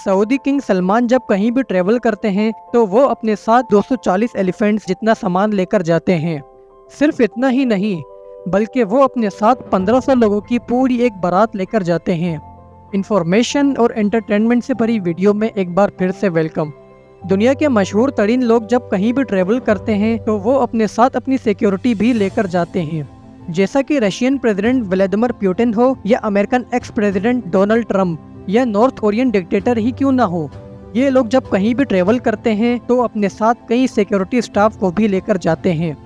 Saudi king Salman जब कहीं भी ट्रेवल करते हैं तो वो अपने साथ 240 एलिफेंट्स जितना सामान लेकर जाते हैं। सिर्फ इतना ही नहीं, बल्कि वो अपने साथ 1500 लोगों की पूरी एक बारात लेकर जाते हैं। इंफॉर्मेशन और एंटरटेनमेंट से भरी वीडियो में एक बार फिर से वेलकम। दुनिया के मशहूर तरीन लोग जब कहीं भी ट्रेवल करते हैं तो वो अपने साथ अपनी सिक्योरिटी भी लेकर जाते हैं। जैसा कि रशियन प्रेसिडेंट व्लादिमीर पुतिन हो या American ex president Donald Trump या नॉर्थ कोरियन डिक्टेटर ही क्यों ना हो, ये लोग जब कहीं भी ट्रेवल करते हैं तो अपने साथ कई सिक्योरिटी स्टाफ को भी लेकर जाते हैं।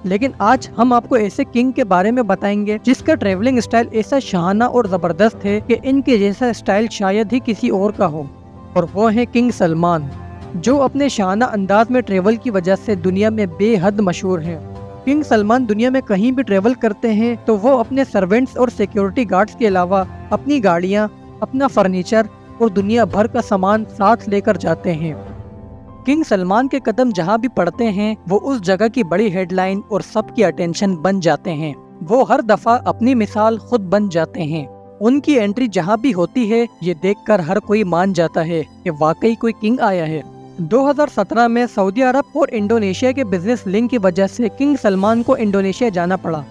लेकिन आज हम आपको ऐसे किंग के बारे में बताएंगे जिसका ट्रेवलिंग स्टाइल ऐसा शाहाना और जबरदस्त है कि इनके जैसा स्टाइल शायद ही किसी और का हो, और वो है किंग सलमान, जो अपने शाहाना अंदाज में ट्रेवल की वजह से दुनिया में बेहद मशहूर हैं। किंग सलमान दुनिया में कहीं भी ट्रेवल करते हैं तो वो अपने सर्वेंट्स और सिक्योरिटी गार्ड्स के अलावा अपनी गाड़ियाँ, अपना फर्नीचर और दुनिया भर का सामान साथ लेकर जाते हैं। किंग सलमान के कदम जहाँ भी पड़ते हैं वो उस जगह की बड़ी हेडलाइन और सबकी अटेंशन बन जाते हैं। वो हर दफा अपनी मिसाल खुद बन जाते हैं। उनकी एंट्री जहाँ भी होती है ये देखकर हर कोई मान जाता है कि वाकई कोई किंग आया है। 2017 में सऊदी अरब और इंडोनेशिया के बिजनेस लिंक की वजह से किंग सलमान को इंडोनेशिया जाना पड़ा।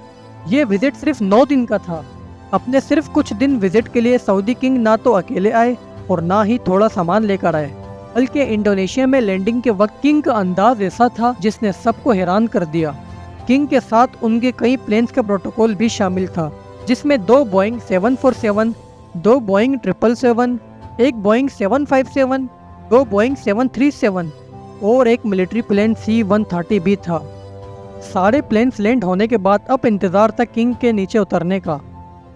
ये विजिट सिर्फ 9 दिन का था। अपने सिर्फ कुछ दिन विजिट के लिए सऊदी किंग ना तो अकेले आए और ना ही थोड़ा सामान लेकर आए, बल्कि इंडोनेशिया में लैंडिंग के वक्त किंग का अंदाज ऐसा था जिसने सबको हैरान कर दिया। किंग के साथ उनके कई प्लेन्स का प्रोटोकॉल भी शामिल था, जिसमें 2 बोइंग 747, 2 बोइंग 777, 1 बोइंग 757, 2 बोइंग 737 और एक मिलिट्री प्लेन C-130 भी था। सारे प्लेन्स लैंड होने के बाद अब इंतजार था किंग के नीचे उतरने का।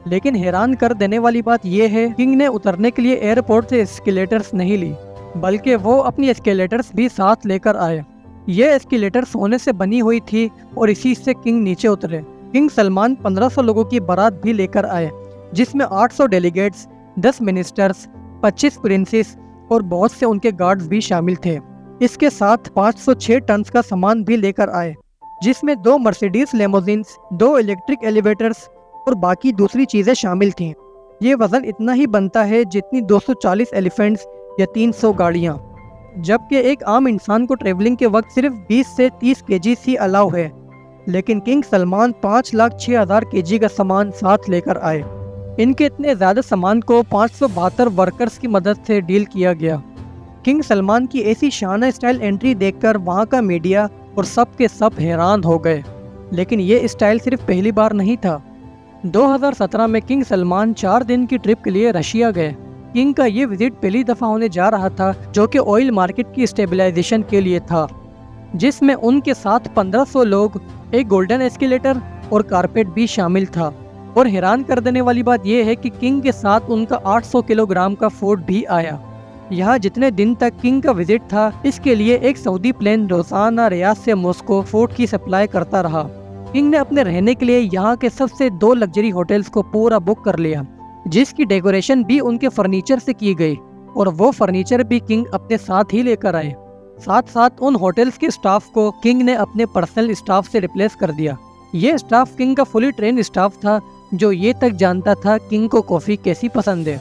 लेकिन हैरान कर देने वाली बात यह है, किंग ने उतरने के लिए एयरपोर्ट से एस्केलेटर्स नहीं ली, बल्कि वो अपनी एस्केलेटर्स भी साथ लेकर आए। ये एस्केलेटर सोने से बनी हुई थी और इसी से किंग नीचे उतरे। किंग सलमान 1500 लोगों की बारात भी लेकर आए, जिसमें 800 डेलीगेट्स, 10 मिनिस्टर्स, 25 प्रिंसेस और बहुत से उनके गार्ड्स भी शामिल थे। इसके साथ 506 टन का सामान भी लेकर आए, जिसमें 2 मर्सिडीज लेमोजिन्स, 2 इलेक्ट्रिक एलिवेटर्स और बाकी दूसरी चीजें शामिल थीं। ये वजन इतना ही बनता है जितनी 240 एलिफेंट्स या 300 गाड़ियाँ, जबकि एक आम इंसान को ट्रेवलिंग के वक्त सिर्फ 20 से 30 केजी ही अलाउ है। लेकिन किंग सलमान 5,06,000 केजी का सामान साथ लेकर आए। इनके इतने ज़्यादा सामान को 572 वर्कर्स की मदद से डील किया गया। किंग सलमान की ऐसी शाना स्टाइल एंट्री देखकर वहाँ का मीडिया और सब के सब हैरान हो गए। लेकिन ये स्टाइल सिर्फ पहली बार नहीं था। 2017 में किंग सलमान 4 दिन की ट्रिप के लिए रशिया गए। किंग का ये विजिट पहली दफ़ा होने जा रहा था, जो कि ऑयल मार्केट की स्टेबलाइजेशन के लिए था, जिसमें उनके साथ 1500 लोग, एक गोल्डन एस्केलेटर और कारपेट भी शामिल था। और हैरान कर देने वाली बात यह है कि किंग के साथ उनका 800 किलोग्राम का फूड भी आया। यहाँ जितने दिन तक किंग का विजिट था, इसके लिए एक सऊदी प्लेन रोजाना रियाद से मॉस्को फूड की सप्लाई करता रहा। किंग ने अपने रहने के लिए यहाँ के सबसे 2 लग्जरी होटल्स को पूरा बुक कर लिया, जिसकी डेकोरेशन भी उनके फर्नीचर से की गई, और वो फर्नीचर भी किंग अपने साथ ही लेकर आए। साथ साथ उन होटल्स के स्टाफ को किंग ने अपने पर्सनल स्टाफ से रिप्लेस कर दिया। ये स्टाफ किंग का फुली ट्रेन स्टाफ था, जो ये तक जानता था किंग को कॉफ़ी कैसी पसंद है।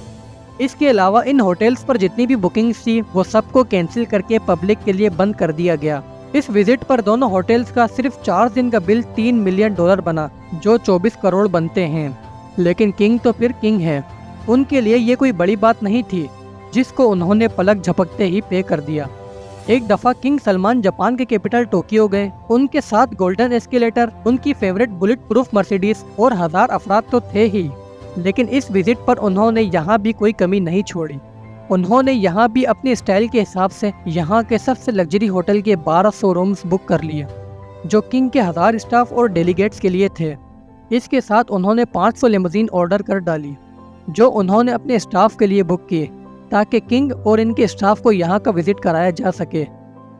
इसके अलावा इन होटल्स पर जितनी भी बुकिंग्स थी वो सबको कैंसिल करके पब्लिक के लिए बंद कर दिया गया। इस विजिट पर दोनों होटल्स का सिर्फ 4 दिन का बिल $3 मिलियन बना, जो 24 करोड़ बनते हैं। लेकिन किंग तो फिर किंग है, उनके लिए ये कोई बड़ी बात नहीं थी, जिसको उन्होंने पलक झपकते ही पे कर दिया। एक दफ़ा किंग सलमान जापान के कैपिटल टोक्यो गए। उनके साथ गोल्डन एस्केलेटर, उनकी फेवरेट बुलेट प्रूफ मर्सिडीज और 1000 अफराद तो थे ही। लेकिन इस विजिट पर उन्होंने यहाँ भी कोई कमी नहीं छोड़ी। उन्होंने यहाँ भी अपने स्टाइल के हिसाब से यहाँ के सबसे लग्जरी होटल के 1200 रूम्स बुक कर लिए, जो किंग के 1000 स्टाफ और डेलीगेट्स के लिए थे। इसके साथ उन्होंने 500 लिमोजीन ऑर्डर कर डाली, जो उन्होंने अपने स्टाफ के लिए बुक किए, ताकि किंग और इनके स्टाफ को यहाँ का विजिट कराया जा सके।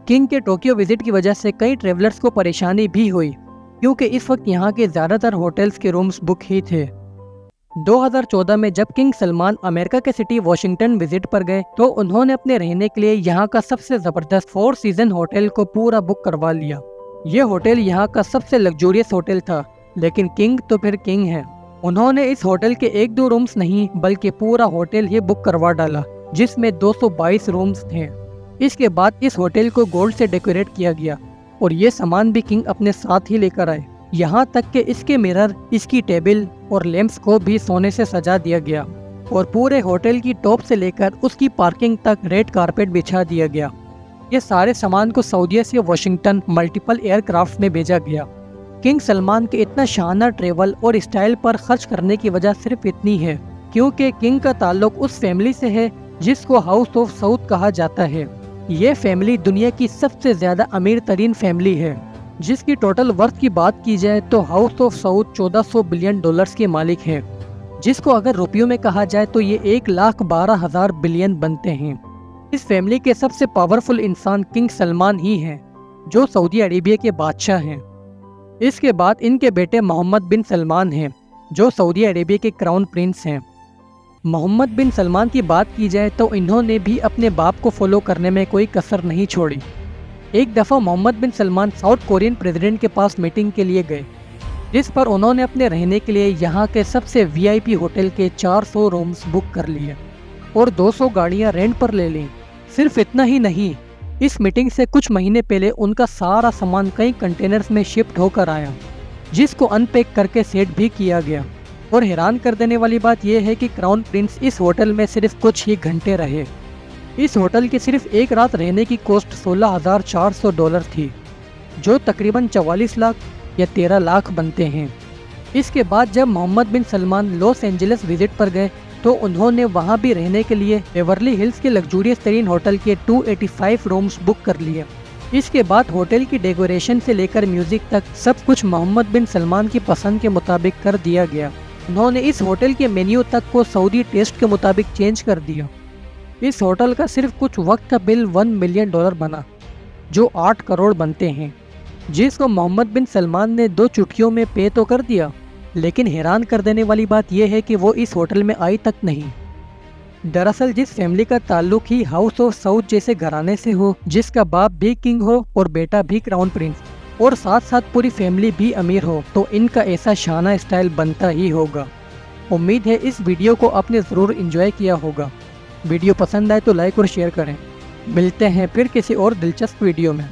किंग के टोक्यो विजिट की वजह से कई ट्रेवलर्स को परेशानी भी हुई, क्योंकि इस वक्त यहाँ के ज़्यादातर होटल्स के रूम्स बुक ही थे। 2014 में जब किंग सलमान अमेरिका के सिटी वॉशिंगटन विजिट पर गए, तो उन्होंने अपने रहने के लिए यहाँ का सबसे ज़बरदस्त 4 सीजन होटल को पूरा बुक करवा लिया। ये होटल यहाँ का सबसे लग्जूरियस होटल था, लेकिन किंग तो फिर किंग है। उन्होंने इस होटल के 1-2 रूम्स नहीं बल्कि पूरा होटल ही बुक करवा डाला, जिसमें 222 रूम्स थे। इसके बाद इस होटल को गोल्ड से डेकोरेट किया गया और ये सामान भी किंग अपने साथ ही लेकर आए। यहाँ तक कि इसके मिरर, इसकी टेबल और लैंप्स को भी सोने से सजा दिया गया और पूरे होटल की टॉप से लेकर उसकी पार्किंग तक रेड कारपेट बिछा दिया गया। ये सारे सामान को सऊदीया से वाशिंगटन मल्टीपल एयरक्राफ्ट में भेजा गया। किंग सलमान के इतना शानदार ट्रेवल और स्टाइल पर खर्च करने की वजह सिर्फ इतनी है क्योंकि किंग का ताल्लुक उस फैमिली से है जिसको हाउस ऑफ सऊद कहा जाता है। ये फैमिली दुनिया की सबसे ज्यादा अमीर तरीन फैमिली है, जिसकी टोटल वर्थ की बात की जाए तो house of Saud 1400 billion dollars के मालिक है, जिसको अगर रुपयों में कहा जाए तो ये 1,12,000 बिलियन बनते हैं। इस फैमिली के सबसे पावरफुल इंसान किंग सलमान ही हैं, जो सऊदी अरेबिया के बादशाह हैं। इसके बाद इनके बेटे मोहम्मद बिन सलमान हैं, जो सऊदी अरेबिया के क्राउन प्रिंस हैं। मोहम्मद बिन सलमान की बात की जाए तो इन्होंने भी अपने बाप को फॉलो करने में कोई कसर नहीं छोड़ी। एक दफ़ा मोहम्मद बिन सलमान साउथ कोरियन प्रेसिडेंट के पास मीटिंग के लिए गए, जिस पर उन्होंने अपने रहने के लिए यहाँ के सबसे वीआईपी होटल के 400 रूम्स बुक कर लिए और 200 गाड़ियाँ रेंट पर ले लीं। सिर्फ इतना ही नहीं, इस मीटिंग से कुछ महीने पहले उनका सारा सामान कई कंटेनर्स में शिफ्ट होकर आया, जिसको अनपैक करके सेट भी किया गया। और हैरान कर देने वाली बात यह है कि क्राउन प्रिंस इस होटल में सिर्फ कुछ ही घंटे रहे। इस होटल की सिर्फ एक रात रहने की कॉस्ट $16,400 थी, जो तकरीबन 44 लाख या 13 लाख बनते हैं। इसके बाद जब मोहम्मद बिन सलमान लॉस एंजलिस विजिट पर गए तो उन्होंने वहां भी रहने के लिए बेवर्ली हिल्स के लग्जूरियस तरीन होटल के 285 रूम्स बुक कर लिए। इसके बाद होटल की डेकोरेशन से लेकर म्यूजिक तक सब कुछ मोहम्मद बिन सलमान की पसंद के मुताबिक कर दिया गया। उन्होंने इस होटल के मेन्यू तक को सऊदी टेस्ट के मुताबिक चेंज कर दिया। इस होटल का सिर्फ कुछ वक्त का बिल $1 मिलियन बना, जो 8 करोड़ बनते हैं, जिसको मोहम्मद बिन सलमान ने 2 चुटकियों में पे तो कर दिया। लेकिन हैरान कर देने वाली बात यह है कि वो इस होटल में आई तक नहीं। दरअसल जिस फैमिली का ताल्लुक ही हाउस ऑफ सऊद जैसे घराने से हो, जिसका बाप भी किंग हो और बेटा भी क्राउन प्रिंस और साथ साथ पूरी फैमिली भी अमीर हो, तो इनका ऐसा शाना स्टाइल बनता ही होगा। उम्मीद है इस वीडियो को आपने ज़रूर एंजॉय किया होगा। वीडियो पसंद आए तो लाइक और शेयर करें। मिलते हैं फिर किसी और दिलचस्प वीडियो में।